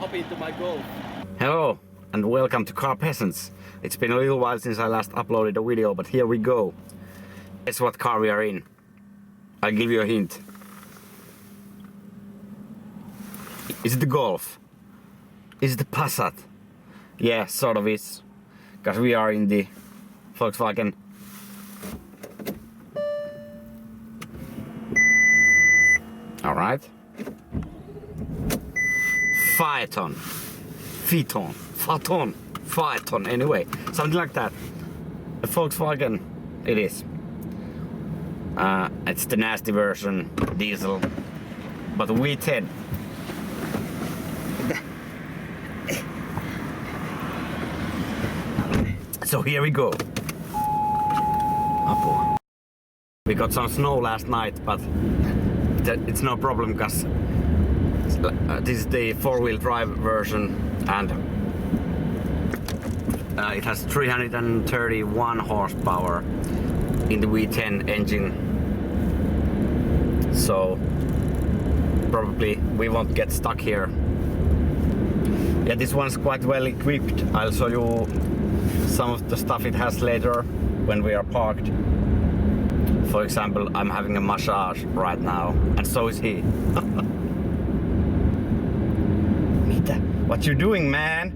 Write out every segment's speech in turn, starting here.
hop into my Golf. Hello and welcome to Car Peasants. It's been a little while since I last uploaded a video, but here we go. Guess what car we are in? I'll give you a hint. Is it the Golf? Is it the Passat? Yeah, sort of is. Because we are in the Volkswagen Alright. Phaeton. Phaeton, anyway. Something like that. A Volkswagen it is. It's the nasty version, diesel. But V10. So here we go. Apua. We got some snow last night, but it's no problem because this is the four-wheel drive version and it has 331 horsepower in the V10 engine. So probably we won't get stuck here. Yeah, this one's quite well equipped. I'll show you some of the stuff it has later when we are parked. For example, I'm having a massage right now, and so is he. Mitä? What you doing, man?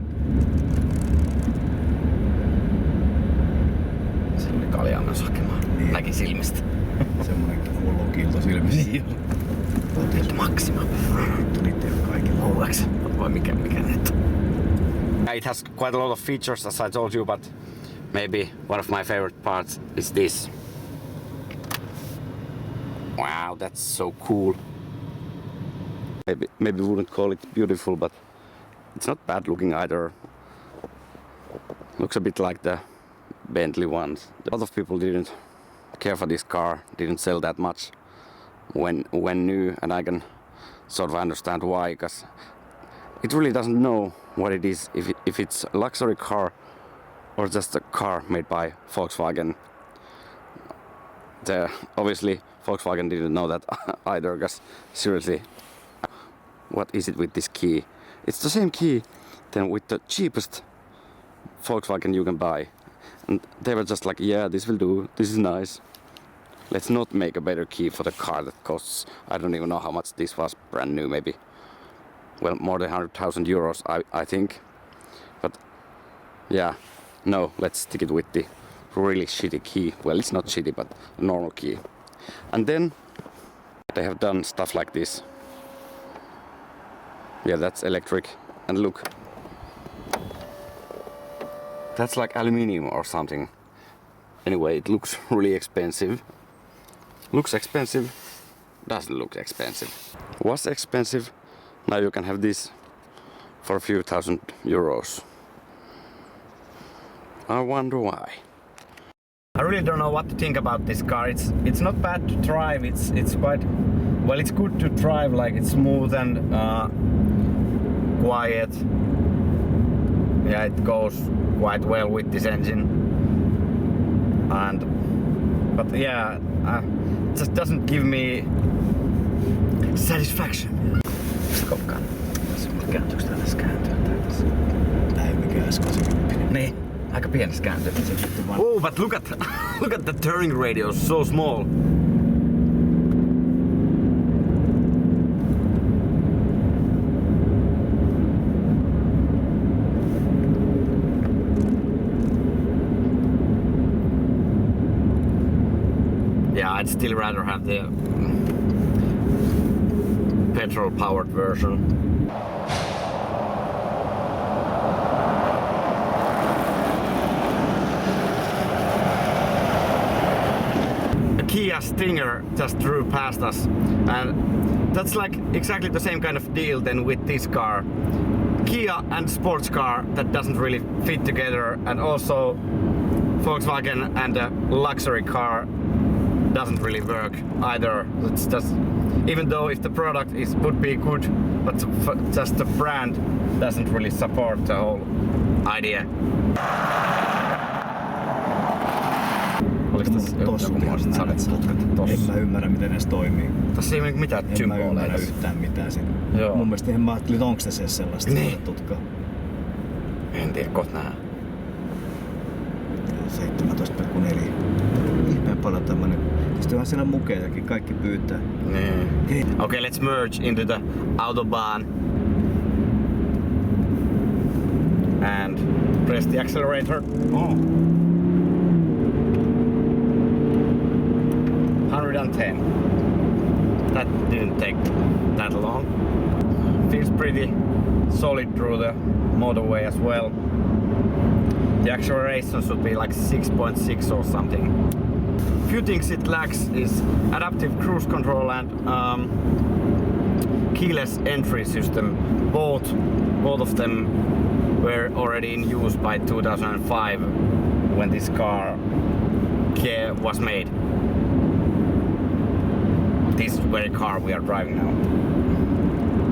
Se oli kaljaa myös hakemaan. Niin. Näki silmistä. Semmoinen hullu kilto silmissä. Niin. Maxima. Tulitte kaikilla. OX. Vai mikä nyt? It has quite a lot of features, as I told you, but maybe one of my favorite parts is this. Wow, that's so cool. Maybe wouldn't call it beautiful, but it's not bad looking either. Looks a bit like the Bentley ones. A lot of people didn't care for this car, didn't sell that much when new, and I can sort of understand why, because it really doesn't know what it is, if it's a luxury car or just a car made by Volkswagen. Obviously Volkswagen didn't know that either, because seriously, what is it with this key? It's the same key than with the cheapest Volkswagen you can buy, and they were just like, yeah, this will do, this is nice, let's not make a better key for the car that costs, I don't even know how much this was brand new, maybe, well, more than 100,000 euros I think. But yeah, no, let's stick it with the really shitty key. Well, it's not shitty, but a normal key. And then they have done stuff like this. Yeah, that's electric. And look, that's like aluminium or something. Anyway, it looks really expensive. Looks expensive, doesn't look expensive. Was expensive, now you can have this for a few thousand euros. I wonder why. I really don't know what to think about this car. It's not bad to drive. It's quite well. It's good to drive. Like, it's smooth and quiet. Yeah, it goes quite well with this engine. But yeah, it just doesn't give me satisfaction. Skopkaan. Kääntyykö tää tässä kääntyä tässä? Tää ei mikään S80. Niin, aika pienessä kääntyy. Oh, but look at the turning radius, so small. Yeah, I'd still rather have the petrol-powered version. A Kia Stinger just drove past us, and that's like exactly the same kind of deal then with this car. Kia and sports car that doesn't really fit together, and also Volkswagen and a luxury car doesn't really work either. It's just, even though if the product would be good, but just the brand doesn't really support the whole idea. mulla tossa väärät putket. En mä ymmärrä miten ne toimii. Tässä ei ole mitään symboleita. En mä ymmärrä yhtään mitään siinä. Mun mielestä ihan mä ajattelin, että onks se sellaista niin. tutkaa. En tiedä, kohta nähdään. 17,4. Ihmeen paljon tämmönen. Sitten onhan siellä mukeitakin, kaikki pyytää. Niin. Okay, let's merge into the autobahn. And press the accelerator. Oh. 110. That didn't take that long. Feels pretty solid through the motorway as well. The acceleration should be like 6.6 or something. Few things it lacks is adaptive cruise control and keyless entry system. Both of them were already in use by 2005 when this car was made. This very car we are driving now.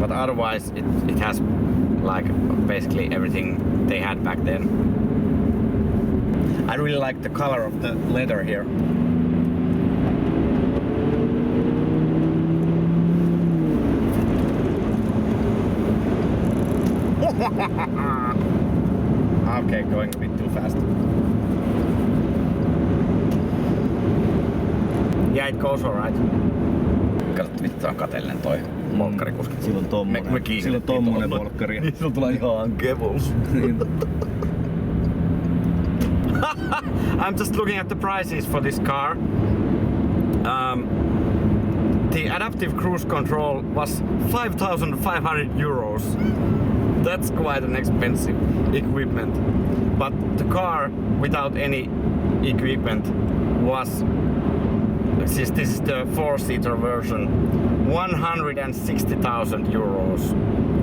But otherwise it has like basically everything they had back then. I really like the color of the leather here. Okay, going a bit too fast. Yeah, it goes alright. Katsot, vittu on katellen toi volkkarikuski. Silloin tommonen volkkari. Niin sulla tulee ihan kevus. I'm just looking at the prices for this car. The adaptive cruise control was 5,500 euros. That's quite an expensive equipment. But the car without any equipment was, since this is the 4-seater version, 160,000 euros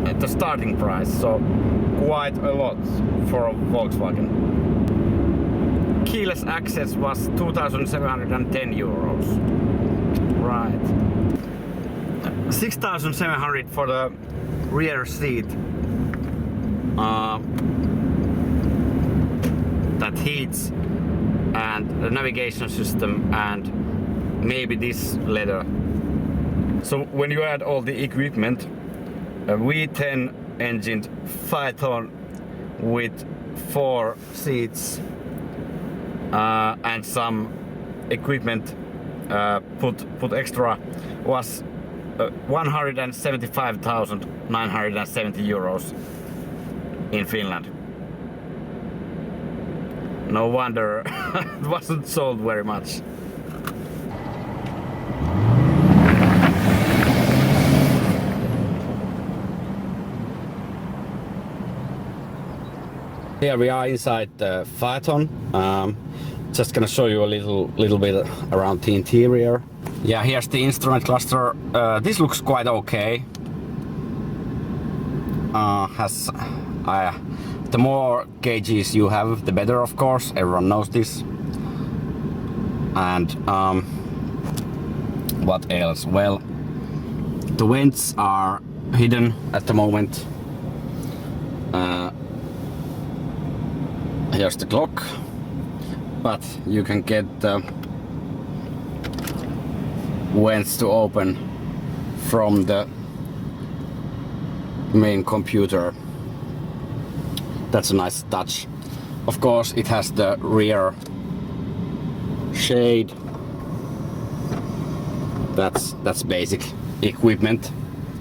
at the starting price. So quite a lot for a Volkswagen. Keyless access was 2,710 euros. Right. 6,700 for the rear seat. That heats, and the navigation system, and maybe this leather. So when you add all the equipment, a V10 engined Phaeton with 4 seats and some equipment put extra was 175,970 euros in Finland. No wonder it wasn't sold very much. Here we are inside the Phaeton. Just gonna show you a little bit around the interior. Yeah, here's the instrument cluster. This looks quite okay. The more gauges you have, the better, of course. Everyone knows this. And what else? Well, the vents are hidden at the moment. Here's the clock, but you can get the vents to open from the main computer. That's a nice touch. Of course, it has the rear shade. That's basic equipment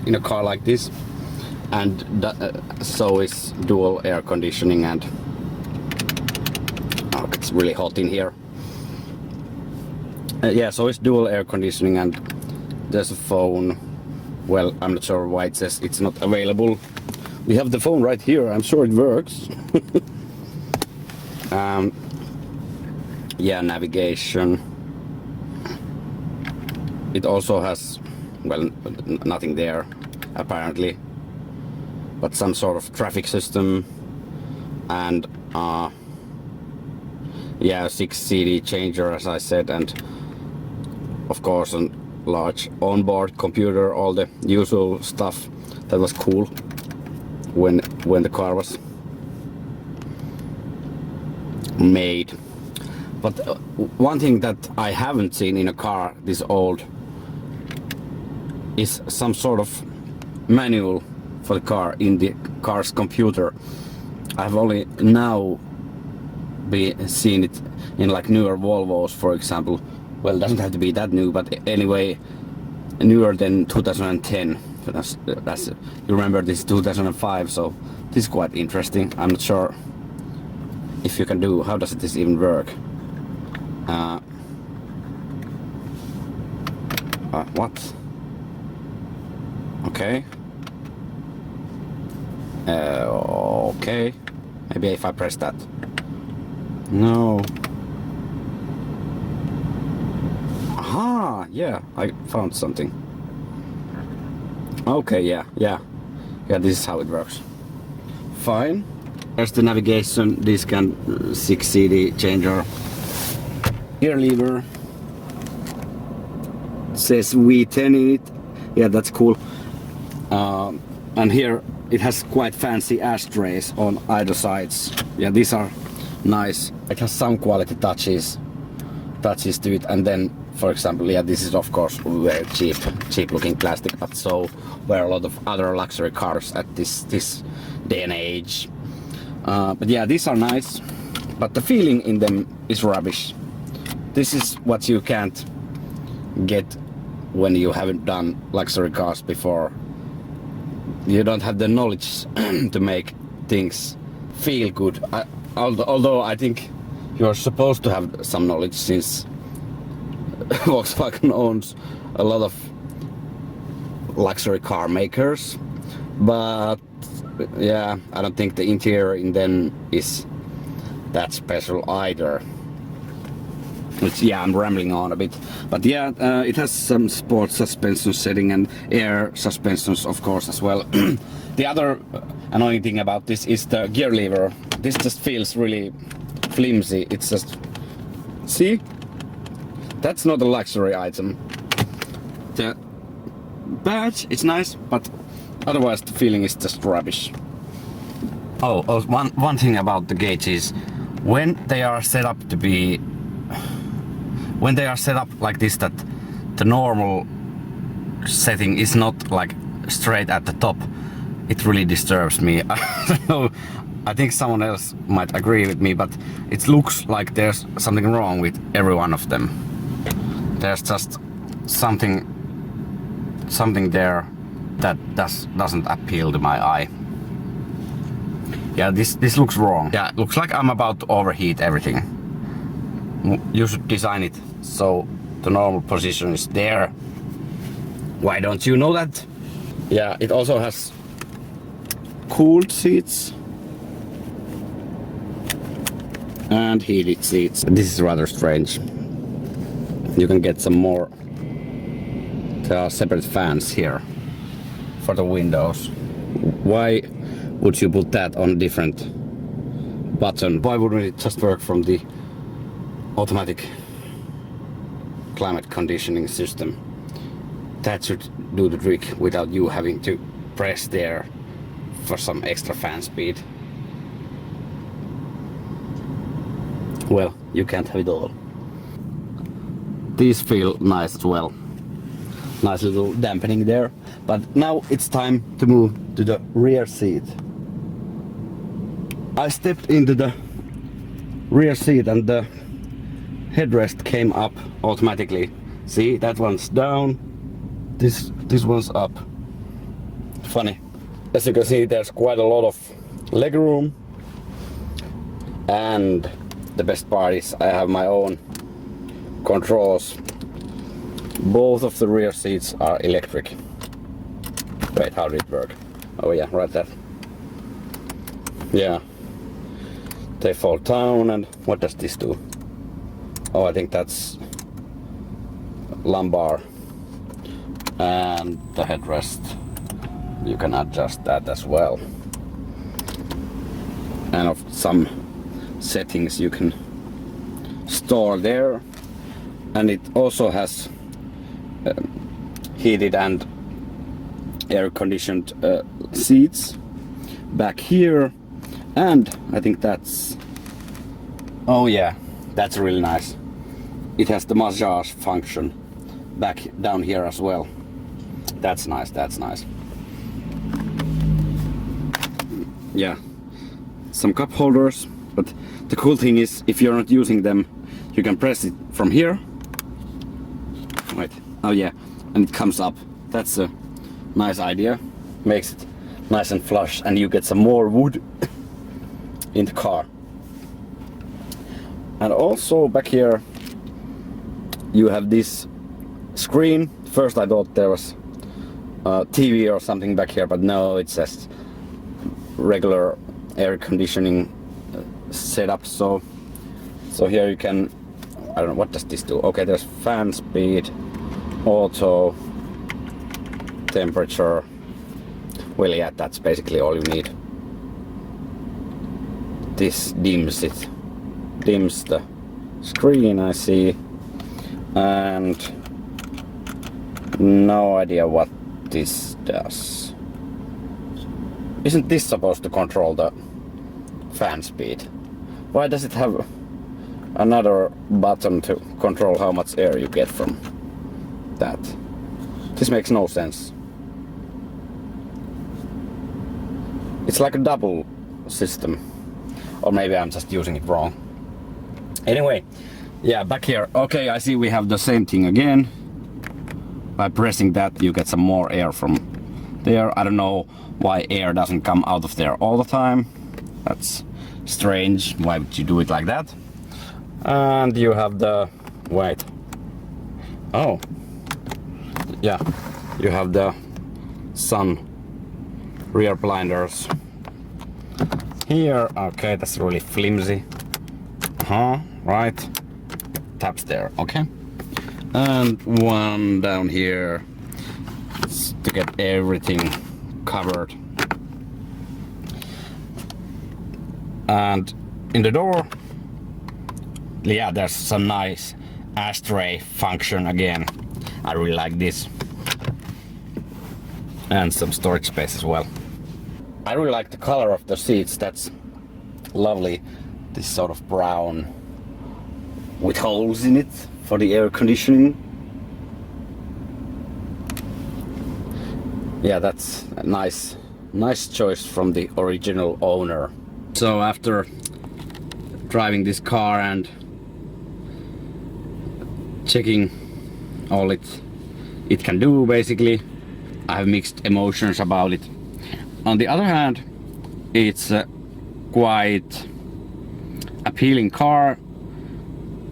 in a car like this, and so is dual air conditioning. And oh, it's really hot in here. Yeah, so it's dual air conditioning, and there's a phone. Well, I'm not sure why it says it's not available. We have the phone right here. I'm sure it works. Yeah, navigation. It also has, well, nothing there apparently, but some sort of traffic system, and yeah, 6 CD changer, as I said, and of course a large onboard computer, all the usual stuff that was cool when the car was made. But one thing that I haven't seen in a car this old is some sort of manual for the car in the car's computer. I've only now seen it in like newer Volvos, for example. Well, it doesn't have to be that new, but anyway, newer than 2010. That's you remember this 2005, so this is quite interesting. I'm not sure if you can do. How does this even work? What? Okay. Okay. Maybe if I press that. No. Aha! Yeah, I found something. Okay, yeah, this is how it works. Fine. There's the navigation disc and 6 CD changer. Gear lever. It says V10 in it. Yeah, that's cool. And here it has quite fancy ashtrays on either sides. Yeah, these are nice. It has some quality touches to it, and then, for example, yeah, this is of course very cheap looking plastic, but so were a lot of other luxury cars at this day and age. But yeah, these are nice, but the feeling in them is rubbish. This is what you can't get when you haven't done luxury cars before. You don't have the knowledge to make things feel good. Although I think you're supposed to have some knowledge, since Volkswagen owns a lot of luxury car makers. But yeah, I don't think the interior in them is that special either. Yeah, I'm rambling on a bit, but yeah, it has some sport suspension setting and air suspensions, of course, as well. The other annoying thing about this is the gear lever. This just feels really flimsy. It's just, see, that's not a luxury item. The badge, it's nice, but otherwise the feeling is just rubbish. Oh, one thing about the gauges, when they are set up like this, that the normal setting is not like straight at the top, it really disturbs me. I don't know, I think someone else might agree with me, but it looks like there's something wrong with every one of them. There's just something there that doesn't appeal to my eye. Yeah, this looks wrong. Yeah, it looks like I'm about to overheat everything. You should design it so the normal position is there. Why don't you know that? Yeah, it also has cooled seats and heated seats. This is rather strange. You can get some more. There are separate fans here for the windows. Why would you put that on a different button? Why wouldn't it just work from the automatic climate conditioning system? That should do the trick without you having to press there for some extra fan speed. Well, you can't have it all. These feel nice as well. Nice little dampening there. But now it's time to move to the rear seat. I stepped into the rear seat and the headrest came up automatically. See, that one's down, this one's up. Funny. As you can see, there's quite a lot of legroom, and the best part is I have my own controls. Both of the rear seats are electric. Wait, how did it work? Oh yeah, right there. Yeah, they fold down, and what does this do? Oh, I think that's lumbar, and the headrest. You can adjust that as well, and of some settings you can store there. And it also has heated and air-conditioned seats back here, and I think that's, oh yeah, That's really nice. It has the massage function back down here as well. That's nice, that's nice. Yeah, some cup holders, but the cool thing is if you're not using them, you can press it from here. Wait, oh yeah, and it comes up. That's a nice idea. Makes it nice and flush, and you get some more wood in the car. And also back here you have this screen. First I thought there was a TV or something back here, but no, it's just regular air conditioning setup. So here you can, I don't know, what does this do? Okay, there's fan speed, auto, temperature. Well, yeah, that's basically all you need. This dims it. Dims the screen, I see. And no idea what this does. Isn't this supposed to control the fan speed? Why does it have another button to control how much air you get from that? This makes no sense. It's like a double system. Or maybe I'm just using it wrong. Anyway, yeah, back here. Okay, I see we have the same thing again. By pressing that, you get some more air from there. I don't know why air doesn't come out of there all the time. That's strange. Why would you do it like that? And you have the, wait. Oh. Yeah, you have the sun rear blinders. Here, okay, that's really flimsy. Right. Taps there, okay. And one down here to get everything covered. And in the door, yeah, there's some nice ashtray function again. I really like this. And some storage space as well. I really like the color of the seats. That's lovely. This sort of brown with holes in it for the air conditioning. Yeah, that's a nice choice from the original owner. So after driving this car and checking all it can do, basically, I have mixed emotions about it. On the other hand, it's a quite appealing car.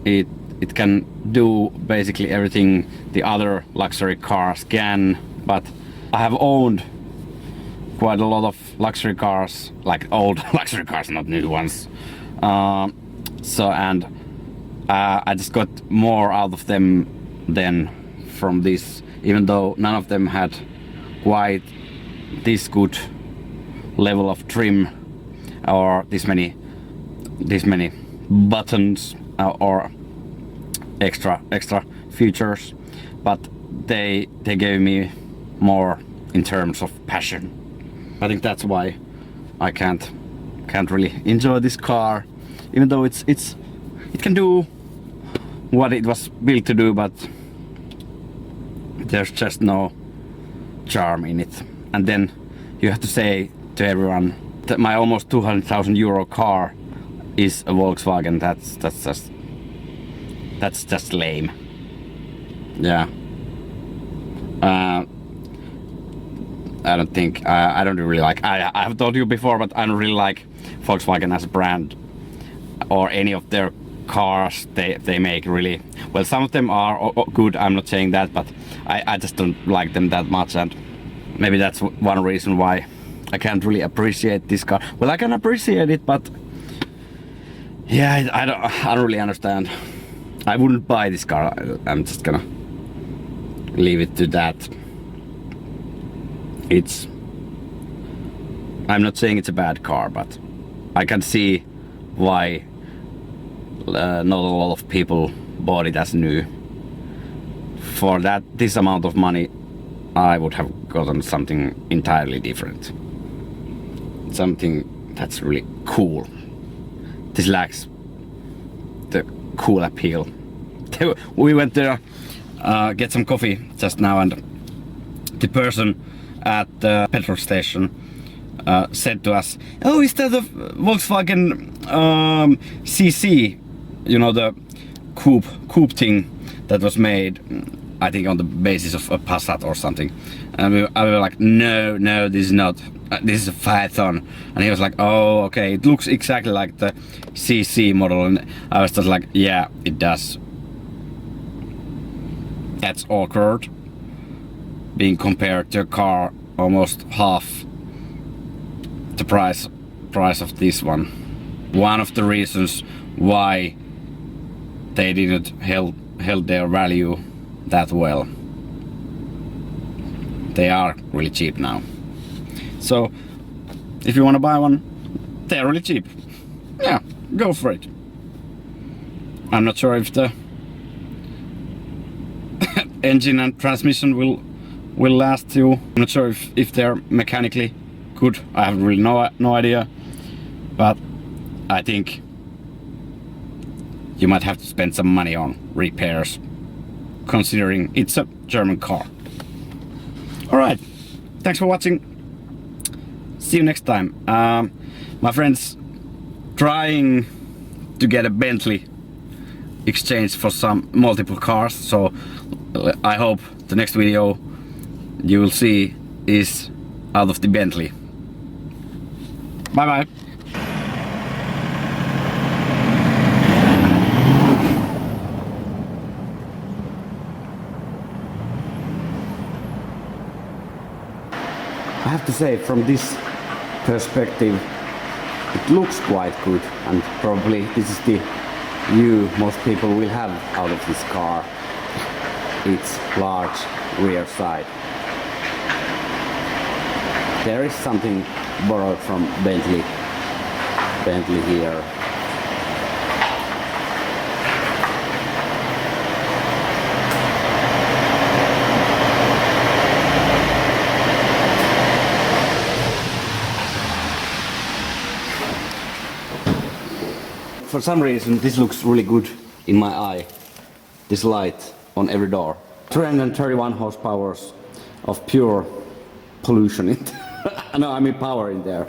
It can do basically everything the other luxury cars can, but I have owned quite a lot of luxury cars, like old luxury cars, not new ones. I just got more out of them than from this, even though none of them had quite this good level of trim or this many buttons or extra features, but they gave me more in terms of passion. I think that's why I can't really enjoy this car, even though it can do what it was built to do, but there's just no charm in it. And then you have to say to everyone that my almost 200,000 euro car is a Volkswagen. That's just lame. Yeah. I don't think I don't really like. I have told you before, but I don't really like Volkswagen as a brand or any of their cars they make. Really well, some of them are good, I'm not saying that, but I just don't like them that much, and maybe that's one reason why I can't really appreciate this car. Well, I can appreciate it, but yeah, I don't really understand. I wouldn't buy this car. I'm just gonna leave it to that. I'm not saying it's a bad car, but I can see why not a lot of people bought it as new. For this amount of money, I would have gotten something entirely different. Something that's really cool. This lacks the cool appeal. We went there get some coffee just now, and the person at the petrol station said to us, "Oh, is that the Volkswagen CC? You know, the coupe thing that was made, I think, on the basis of a Passat or something." And I was like, "No, this is not. This is a Phaeton." And he was like, "Oh, okay, it looks exactly like the CC model." And I was just like, "Yeah, it does." That's awkward, being compared to a car almost half the price of this one. One of the reasons why they didn't held their value that well. They are really cheap now. So if you want to buy one, they're really cheap. Yeah, go for it. I'm not sure if the engine and transmission will last you. I'm not sure if they're mechanically good. I have really no idea, but I think you might have to spend some money on repairs, considering it's a German car. Alright, thanks for watching. See you next time. My friend's trying to get a Bentley exchange for some multiple cars, so I hope the next video you will see is out of the Bentley. Bye bye. I have to say, from this perspective, it looks quite good, and probably this is the view most people will have out of this car. Its large rear side. There is something borrowed from Bentley here. For some reason this looks really good in my eye, this light on every door. 331 horsepower of pure pollution. No, I mean power in there.